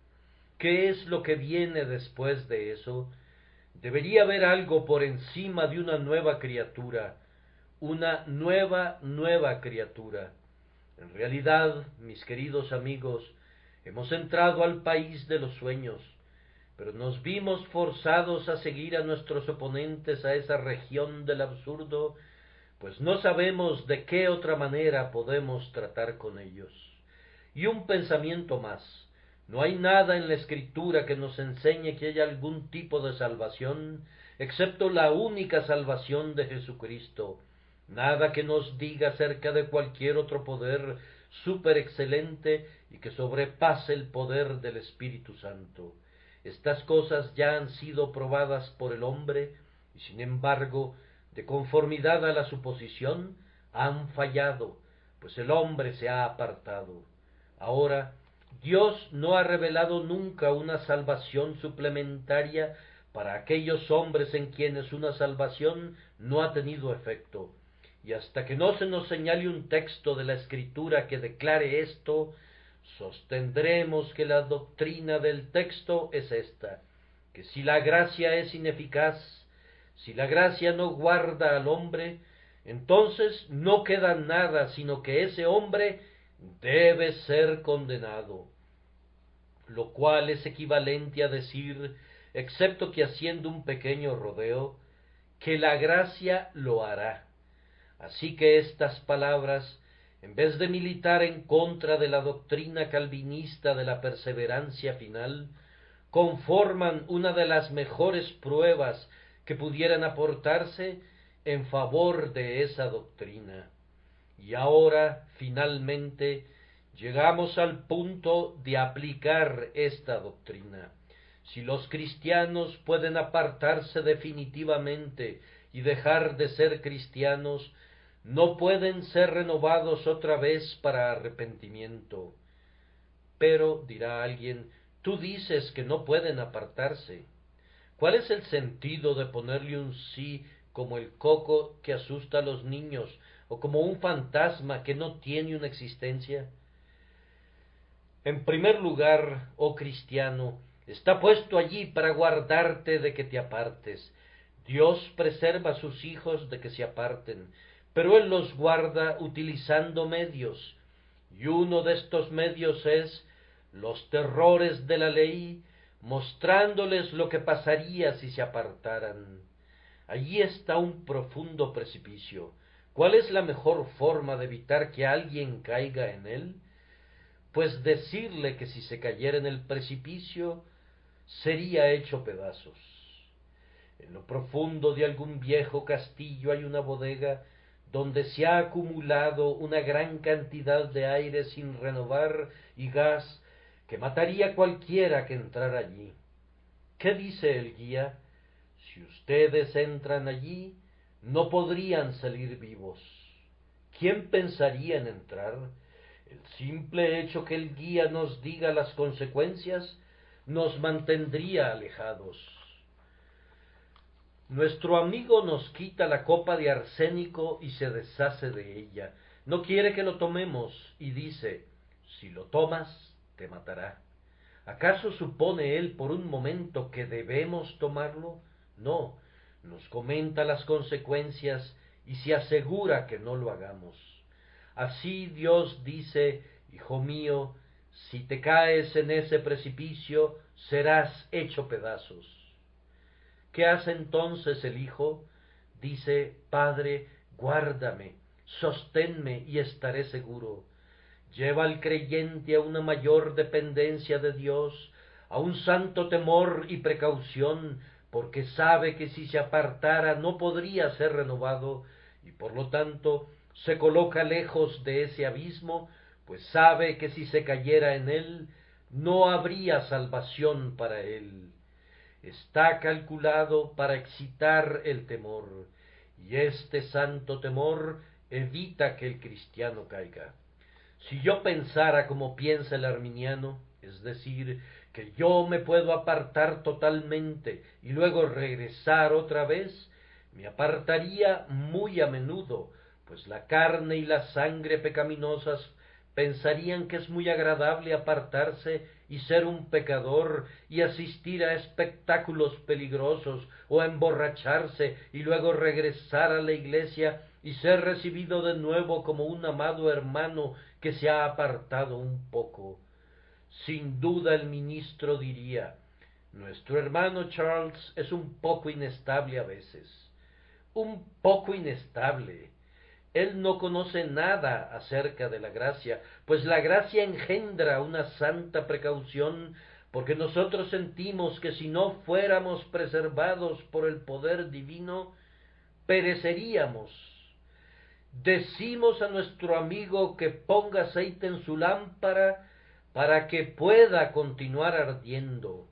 ¿Qué es lo que viene después de eso? Debería haber algo por encima de una nueva criatura, una nueva criatura. En realidad, mis queridos amigos, hemos entrado al país de los sueños, pero nos vimos forzados a seguir a nuestros oponentes a esa región del absurdo, pues no sabemos de qué otra manera podemos tratar con ellos. Y un pensamiento más. No hay nada en la Escritura que nos enseñe que haya algún tipo de salvación, excepto la única salvación de Jesucristo. Nada que nos diga acerca de cualquier otro poder súper excelente y que sobrepase el poder del Espíritu Santo. Estas cosas ya han sido probadas por el hombre y sin embargo, de conformidad a la suposición, han fallado, pues el hombre se ha apartado. Ahora, Dios no ha revelado nunca una salvación suplementaria para aquellos hombres en quienes una salvación no ha tenido efecto. Y hasta que no se nos señale un texto de la Escritura que declare esto, sostendremos que la doctrina del texto es esta, que si la gracia es ineficaz, si la gracia no guarda al hombre, entonces no queda nada sino que ese hombre debe ser condenado, lo cual es equivalente a decir, excepto que haciendo un pequeño rodeo, que la gracia lo hará. Así que estas palabras, en vez de militar en contra de la doctrina calvinista de la perseverancia final, conforman una de las mejores pruebas que pudieran aportarse en favor de esa doctrina. Y ahora, finalmente, llegamos al punto de aplicar esta doctrina. Si los cristianos pueden apartarse definitivamente y dejar de ser cristianos, no pueden ser renovados otra vez para arrepentimiento. Pero, dirá alguien, tú dices que no pueden apartarse. ¿Cuál es el sentido de ponerle un sí como el coco que asusta a los niños o como un fantasma que no tiene una existencia? En primer lugar, oh cristiano, está puesto allí para guardarte de que te apartes. Dios preserva a sus hijos de que se aparten, pero Él los guarda utilizando medios, y uno de estos medios es los terrores de la ley, mostrándoles lo que pasaría si se apartaran. Allí está un profundo precipicio. ¿Cuál es la mejor forma de evitar que alguien caiga en él? Pues decirle que si se cayera en el precipicio, sería hecho pedazos. En lo profundo de algún viejo castillo hay una bodega donde se ha acumulado una gran cantidad de aire sin renovar y gas que mataría a cualquiera que entrara allí. ¿Qué dice el guía? Si ustedes entran allí, no podrían salir vivos. ¿Quién pensaría en entrar? El simple hecho que el guía nos diga las consecuencias nos mantendría alejados. Nuestro amigo nos quita la copa de arsénico y se deshace de ella. No quiere que lo tomemos y dice, si lo tomas, te matará. ¿Acaso supone él por un momento que debemos tomarlo? No, nos comenta las consecuencias y se asegura que no lo hagamos. Así Dios dice, hijo mío, si te caes en ese precipicio, serás hecho pedazos. ¿Qué hace entonces el hijo? Dice, Padre, guárdame, sosténme y estaré seguro. Lleva al creyente a una mayor dependencia de Dios, a un santo temor y precaución, porque sabe que si se apartara no podría ser renovado, y por lo tanto se coloca lejos de ese abismo, pues sabe que si se cayera en él, no habría salvación para él. Está calculado para excitar el temor, y este santo temor evita que el cristiano caiga. Si yo pensara como piensa el arminiano, es decir, que yo me puedo apartar totalmente y luego regresar otra vez, me apartaría muy a menudo, pues la carne y la sangre pecaminosas pensarían que es muy agradable apartarse y ser un pecador y asistir a espectáculos peligrosos o a emborracharse y luego regresar a la iglesia y ser recibido de nuevo como un amado hermano que se ha apartado un poco. Sin duda el ministro diría, nuestro hermano Charles es un poco inestable a veces, un poco inestable. Él no conoce nada acerca de la gracia, pues la gracia engendra una santa precaución, porque nosotros sentimos que si no fuéramos preservados por el poder divino, pereceríamos. Decimos a nuestro amigo que ponga aceite en su lámpara para que pueda continuar ardiendo.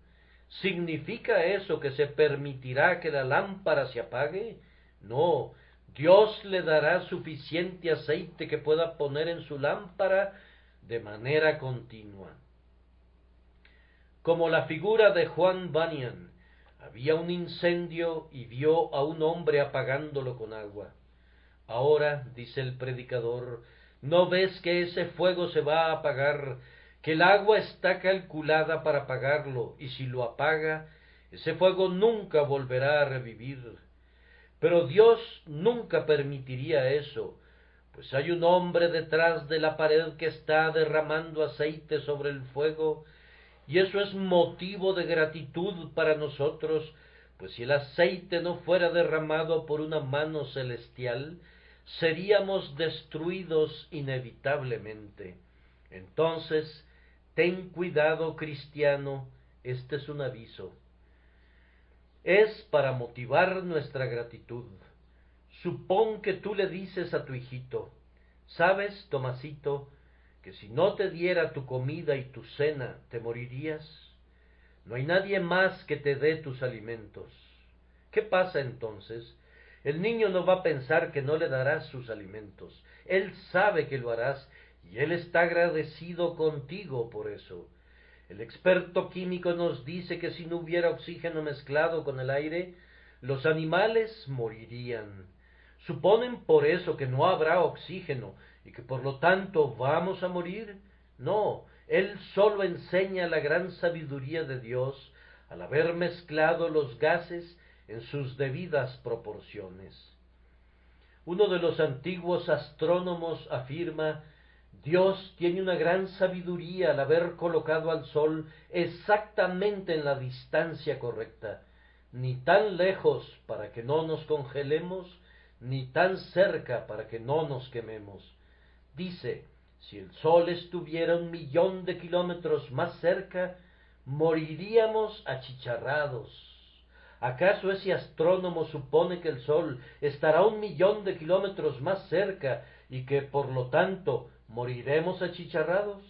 ¿Significa eso que se permitirá que la lámpara se apague? No, Dios le dará suficiente aceite que pueda poner en su lámpara de manera continua. Como la figura de Juan Bunyan, había un incendio y vio a un hombre apagándolo con agua. Ahora, dice el predicador, ¿no ves que ese fuego se va a apagar, que el agua está calculada para apagarlo, y si lo apaga, ese fuego nunca volverá a revivir? Pero Dios nunca permitiría eso, pues hay un hombre detrás de la pared que está derramando aceite sobre el fuego, y eso es motivo de gratitud para nosotros, pues si el aceite no fuera derramado por una mano celestial, seríamos destruidos inevitablemente. Entonces, ten cuidado, cristiano, este es un aviso. Es para motivar nuestra gratitud. Supón que tú le dices a tu hijito, ¿sabes, Tomasito, que si no te diera tu comida y tu cena, te morirías? No hay nadie más que te dé tus alimentos. ¿Qué pasa entonces? El niño no va a pensar que no le darás sus alimentos. Él sabe que lo harás y él está agradecido contigo por eso. El experto químico nos dice que si no hubiera oxígeno mezclado con el aire, los animales morirían. ¿Suponen por eso que no habrá oxígeno y que por lo tanto vamos a morir? No, él solo enseña la gran sabiduría de Dios al haber mezclado los gases en sus debidas proporciones. Uno de los antiguos astrónomos afirma, Dios tiene una gran sabiduría al haber colocado al Sol exactamente en la distancia correcta, ni tan lejos para que no nos congelemos, ni tan cerca para que no nos quememos. Dice, si el Sol estuviera 1.000.000 de kilómetros más cerca, moriríamos achicharrados. ¿Acaso ese astrónomo supone que el Sol estará 1.000.000 de kilómetros más cerca y que por lo tanto moriremos achicharrados?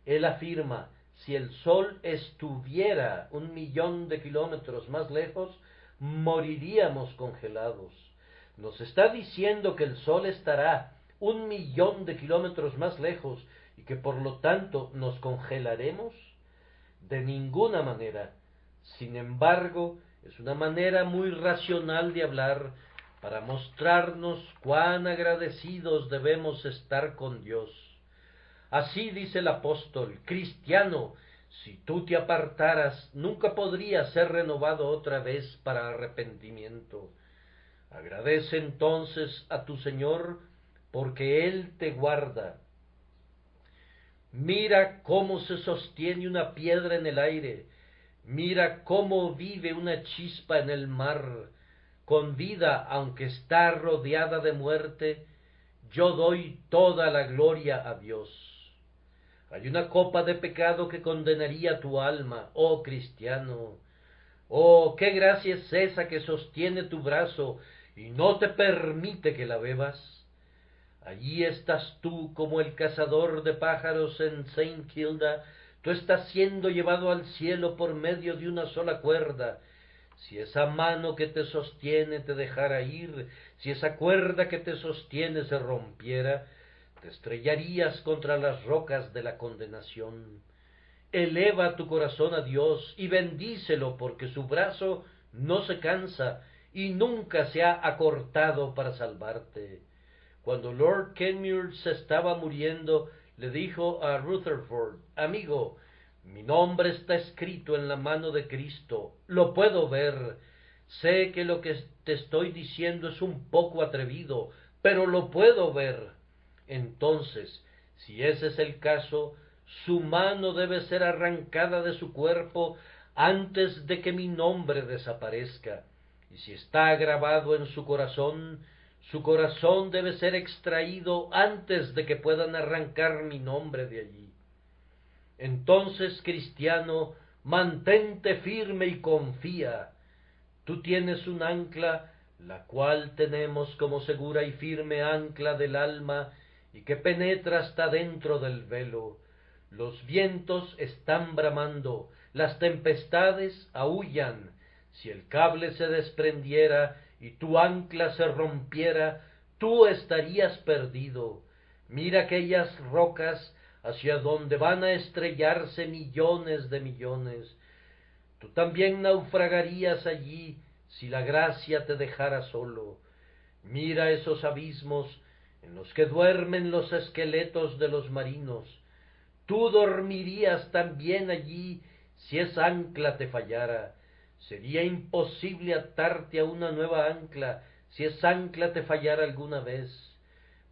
Él afirma, si el Sol estuviera 1.000.000 de kilómetros más lejos, moriríamos congelados. Nos está diciendo que el Sol estará 1.000.000 de kilómetros más lejos y que por lo tanto nos congelaremos? De ninguna manera. Sin embargo, es una manera muy racional de hablar para mostrarnos cuán agradecidos debemos estar con Dios. Así dice el apóstol: cristiano, si tú te apartaras, nunca podrías ser renovado otra vez para arrepentimiento. Agradece entonces a tu Señor, porque Él te guarda. Mira cómo se sostiene una piedra en el aire, mira cómo vive una chispa en el mar, con vida aunque está rodeada de muerte. Yo doy toda la gloria a Dios. Hay una copa de pecado que condenaría tu alma, oh cristiano. Oh, qué gracia es esa que sostiene tu brazo y no te permite que la bebas. Allí estás tú como el cazador de pájaros en Saint Kilda. Tú estás siendo llevado al cielo por medio de una sola cuerda. Si esa mano que te sostiene te dejara ir, si esa cuerda que te sostiene se rompiera, te estrellarías contra las rocas de la condenación. Eleva tu corazón a Dios y bendícelo, porque su brazo no se cansa y nunca se ha acortado para salvarte. Cuando Lord Kenmure se estaba muriendo, le dijo a Rutherford: amigo, mi nombre está escrito en la mano de Cristo, lo puedo ver. Sé que lo que te estoy diciendo es un poco atrevido, pero lo puedo ver. Entonces, si ese es el caso, su mano debe ser arrancada de su cuerpo antes de que mi nombre desaparezca. Y si está grabado en su corazón debe ser extraído antes de que puedan arrancar mi nombre de allí. Entonces, cristiano, mantente firme y confía. Tú tienes un ancla, la cual tenemos como segura y firme ancla del alma, y que penetra hasta dentro del velo. Los vientos están bramando, las tempestades aúllan. Si el cable se desprendiera y tu ancla se rompiera, tú estarías perdido. Mira aquellas rocas hacia donde van a estrellarse millones de millones. Tú también naufragarías allí si la gracia te dejara solo. Mira esos abismos en los que duermen los esqueletos de los marinos. Tú dormirías también allí si esa ancla te fallara. Sería imposible atarte a una nueva ancla si esa ancla te fallara alguna vez,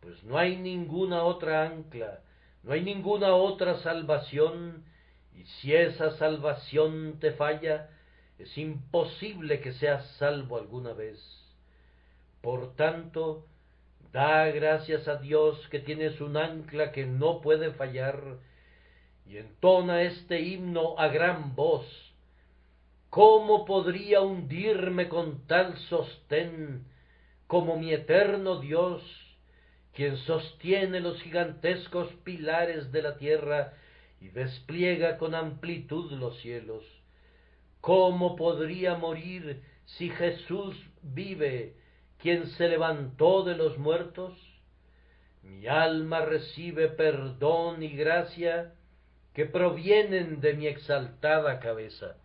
pues no hay ninguna otra ancla, no hay ninguna otra salvación, y si esa salvación te falla, es imposible que seas salvo alguna vez. Por tanto, da gracias a Dios que tienes un ancla que no puede fallar, y entona este himno a gran voz. ¿Cómo podría hundirme con tal sostén como mi eterno Dios, quien sostiene los gigantescos pilares de la tierra y despliega con amplitud los cielos? ¿Cómo podría morir si Jesús vive, quien se levantó de los muertos? Mi alma recibe perdón y gracia que provienen de mi exaltada cabeza.